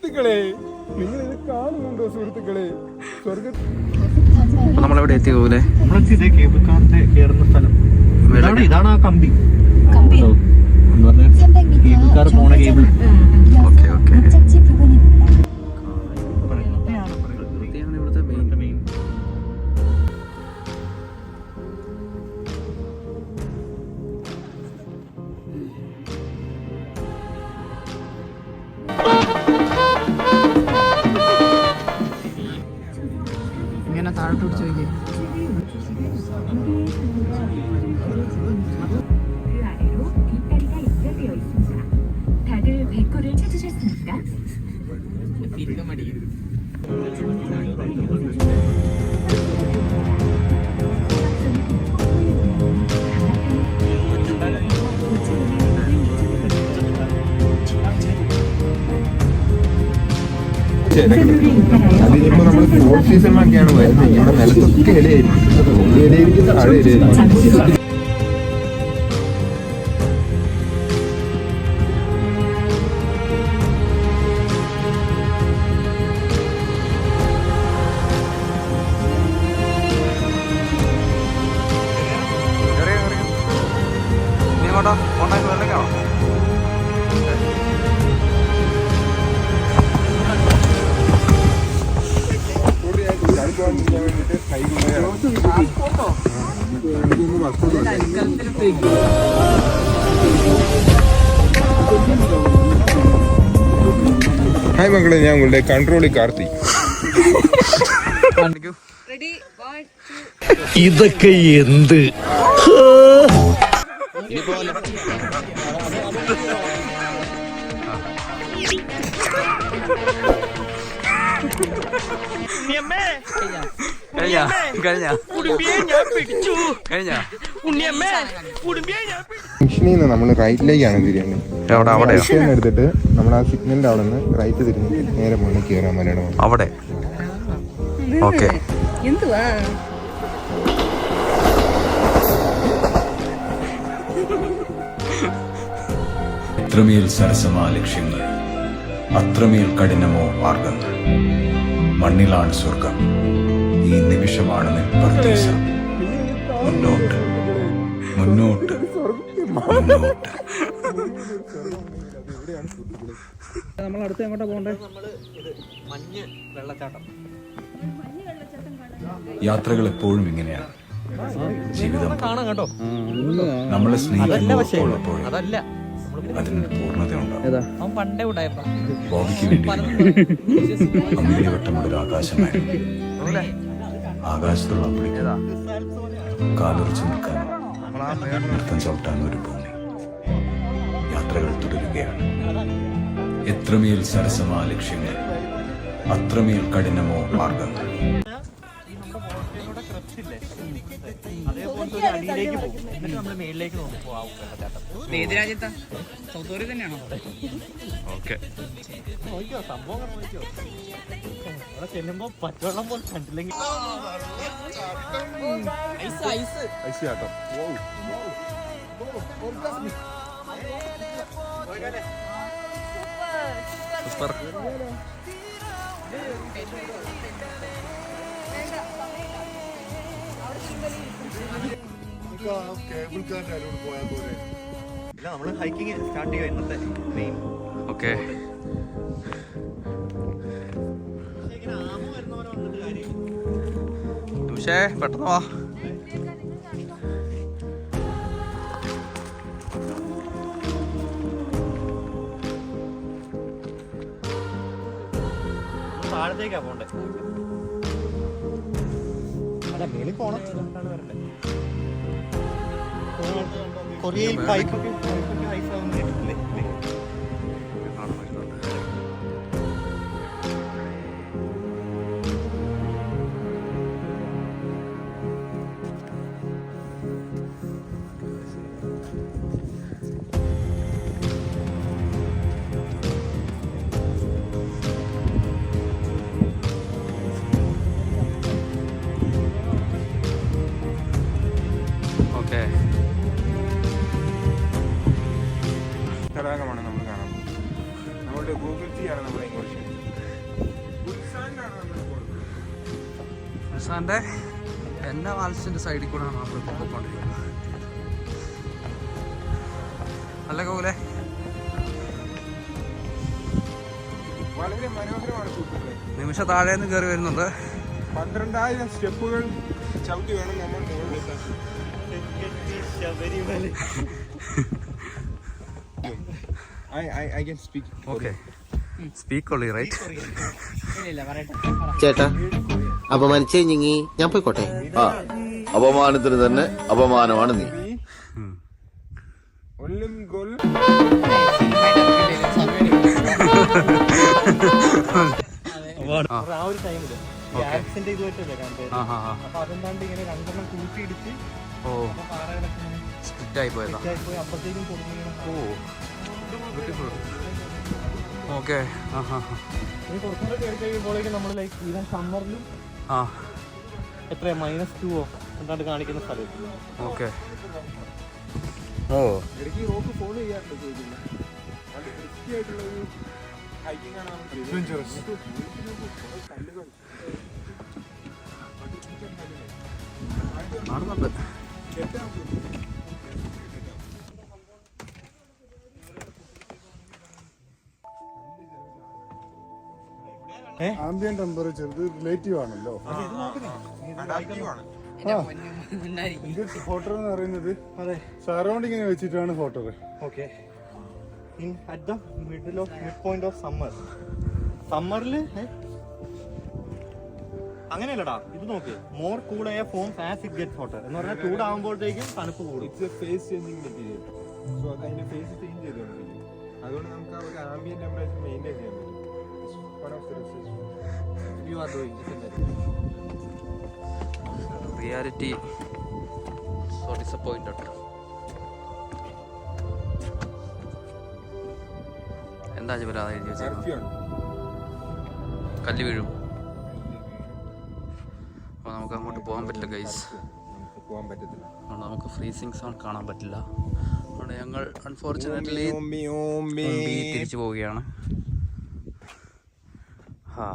സുഹൃത്തുക്കളെ, നിങ്ങൾ ഇത് കാണുന്നുണ്ടോ സുഹൃത്തുക്കളെ? നമ്മളെവിടെ എത്തി പോലെ കേബിൾ കാറിന്റെ കേറുന്ന സ്ഥലം ഇതാണ്. ആ കമ്പി കേബിൾ കാർ പോണ കേബിൾ. Okay okay. ഇങ്ങനെ താഴോട്ട് പിടിച്ച് നോക്കിയേ. അതിനിപ്പോ നമ്മള് ഫോർത്ത് സീസണിലൊക്കെയാണ് വരുന്നത്. ഇവിടെ നിലത്തൊക്കെ ഇലയായിരിക്കും, ഇലയിരിക്കും, താഴെ ഇലയായിരിക്കും. ഹായ് മക്കളെ, ഞാൻ ഉങ്ങളുടെ കൺട്രോളിൽ കാർത്തി. ഇതൊക്കെ എന്ത് ജംഗ്ഷനിൽ നിന്ന് നമ്മൾ റൈറ്റിലേക്കാണ് തിരിയുന്നത്. എടുത്തിട്ട് നമ്മൾ ആ സിഗ്നലിന്റെ അവിടെ നിന്ന് റൈറ്റ് തിരിഞ്ഞ് നേരെ മുകളിൽ കയറാൻ മലയുടെ അവിടെ. ഓക്കെ. എത്രമേൽ സരസമാ ലക്ഷ്യങ്ങൾ, അത്രമേൽ കഠിനമോ മാർഗങ്ങൾ. മണ്ണിലാണ് സ്വർഗം, ഈ നിമിഷമാണ് നിൽപ്പർദീസ. മുന്നോട്ട് മുന്നോട്ട് മുന്നോട്ട്. നമ്മളടുത്ത് എങ്ങോട്ടാ പോകണ്ടേ? മഞ്ഞ് വെള്ളച്ചാട്ടം. യാത്രകൾ എപ്പോഴും ഇങ്ങനെയാണ്. ജീവിതം കാണാം കേട്ടോ. നമ്മളെ സ്നേഹിക്കുമ്പോഴും അതല്ല അതിനൊരു പൂർണ്ണതയുണ്ടാവും. അവൻ പണ്ടേ ഉണ്ടായപ്പോ ബോബിക്ക് വേണ്ടി അമ്പിളിവട്ടമുള്ളൊരു ആകാശമായിരുന്നു. ആകാശത്തുള്ള അമ്പിളിക്ക് കാലുറച്ചു നിൽക്കാനും നൃത്തം ചവിട്ടാനും ഒരു ഭൂമി. യാത്രകൾ തുടരുകയാണ്. എത്രമേൽ സരസമാ ലക്ഷ്യങ്ങൾ, അത്രമേൽ കഠിനമോ മാർഗങ്ങൾ. അടിയിലേക്ക് പോകും, എന്നിട്ട് നമ്മൾ മേളിലേക്ക് നോക്കും. ഏത് രാജ്യത്താ? സൗത്ത് കൊറിയ തന്നെയാണോ? ഓക്കെ. സംഭവം അവിടെ ചെല്ലുമ്പോ പച്ചവെള്ളം പോലെ കണ്ടില്ലെങ്കിൽ സൂപ്പർ. കേബിൾ കാറിന്റെ അലോട് പോയാൽ പോലെ. ഇല്ല, നമ്മള് ഹൈക്കിങ് സ്റ്റാർട്ട് ചെയ്യുക ഇന്നത്തെ മെയിൻ. ഓക്കെ. പെട്ടെന്ന് വാ. താഴത്തേക്കാ പോണ്ടേ? അല്ല, മേളിൽ പോണം. കൊറിയയിൽ പൈപ്പൊക്കെ ഐസാവുന്ന കേട്ടിട്ടില്ലേ? സാറിൻ്റെ എൻ്റെ വാൽസിൻ്റെ സൈഡിൽ കൂടെയാണ് നമ്മൾ പോയിക്കൊണ്ടിരിക്കുന്നത്. അല്ല കോലെ വളരെ മനോഹരമാണ് സുഹൃത്തുക്കളെ. നിമിഷം താഴെ നിന്ന് കയറി വരുന്നുണ്ട്. 12,000 സ്റ്റെപ്പുകൾ ചവിട്ടി വേണം നമ്മൾ മുകളിലെത്താൻ. I can speak. Okay speak only right. ഇല്ല പറയട്ടെ. ചേട്ടാ അപമാനിച്ചേ ഞങ്ങി ഞാൻ പോയിക്കോട്ടെ. ആ അപമാനത്തിന് തന്നെ അപമാനമാണ് നീ. ഒല്ലും ഗോൽ ആ ഒരു ടൈമില് ആക്സിഡന്റ് ഇതുമായിട്ടല്ലേ കണ്ടത്. ആ ആ അപ്പൊ അതെന്താണ്ട് ഇങ്ങനെ രണ്ടെണ്ണം കൂട്ടിയിടിച്ച് ഓ പാറകളൊക്കെ സ്പ്ലിറ്റായി പോയതാ. പോയി അപ്പഴത്തേക്കും കൊടുക്കുന്നു. ഓ ബ്യൂട്ടിഫുൾ. ഓക്കെ ആ ഹാ ഹാ ഇനി കുറച്ചുകൂടെ കയറി കഴിയുമ്പോഴേക്കും നമ്മൾ ലൈക്ക് ഈവൻ സമ്മറിലും ആ എത്ര -2 എന്താണ്ട് കാണിക്കുന്ന സ്ഥലത്ത്. ഓക്കെ ഓ ഇടയ്ക്ക് റോക്ക് ഫോളോ ചെയ്യാറുണ്ട് ചോദിക്കുന്നത്. വളരെ വൃത്തിയായിട്ടുള്ള ഒരു ഹൈക്കിംഗ് ആണ് നമ്മൾ കാണുന്നുണ്ട്. ആംബിയൻ ടെമ്പറേച്ചർ ഇത് റിലേറ്റീവ് ആണല്ലോ. ഇന്ത്യൻ ഹോട്ടർ എന്ന് പറയുന്നത് സറൗണ്ടിങ്ങിനെ വെച്ചിട്ടാണ് hotter. Okay in at the mid point of summer. സമ്മറില് അങ്ങനെയല്ലടാ, ഇത് നോക്ക്. മോർ കൂളായ form as it gets hotter എന്ന് പറഞ്ഞാൽ ചൂടാകുമ്പോഴത്തേക്കും തണുപ്പ് കൂടും. It's a phase changing material. So അത് അതിന്റെ ഫേസ് ചേഞ്ച് ചെയ്തുകൊണ്ടിരിക്കും. അതുകൊണ്ട് നമുക്ക് ആ ഒരു ആംബിയൻ ടെമ്പറേച്ചർ മെയിൻറ്റെയിൻ ചെയ്യാൻ പറ്റും. One of the research You are doing, isn't it? Reality so disappointed. എന്താ വരാതെ എഴുതി വെച്ചേക്കുന്നത്? Archeon. കല്ല് വീഴും. അപ്പോൾ നമുക്ക് അങ്ങോട്ട് പോകാൻ പറ്റില്ല ഗൈസ്. നമുക്ക് പോകാൻ പറ്റത്തില്ല. അതുകൊണ്ട് നമുക്ക് ഫ്രീസിങ് സോൺ കാണാൻ പറ്റില്ല. അതുകൊണ്ട് ഞങ്ങൾ അൺഫോർച്ചുനേറ്റ്ലി തിരിച്ചു പോവുകയാണ്. ആ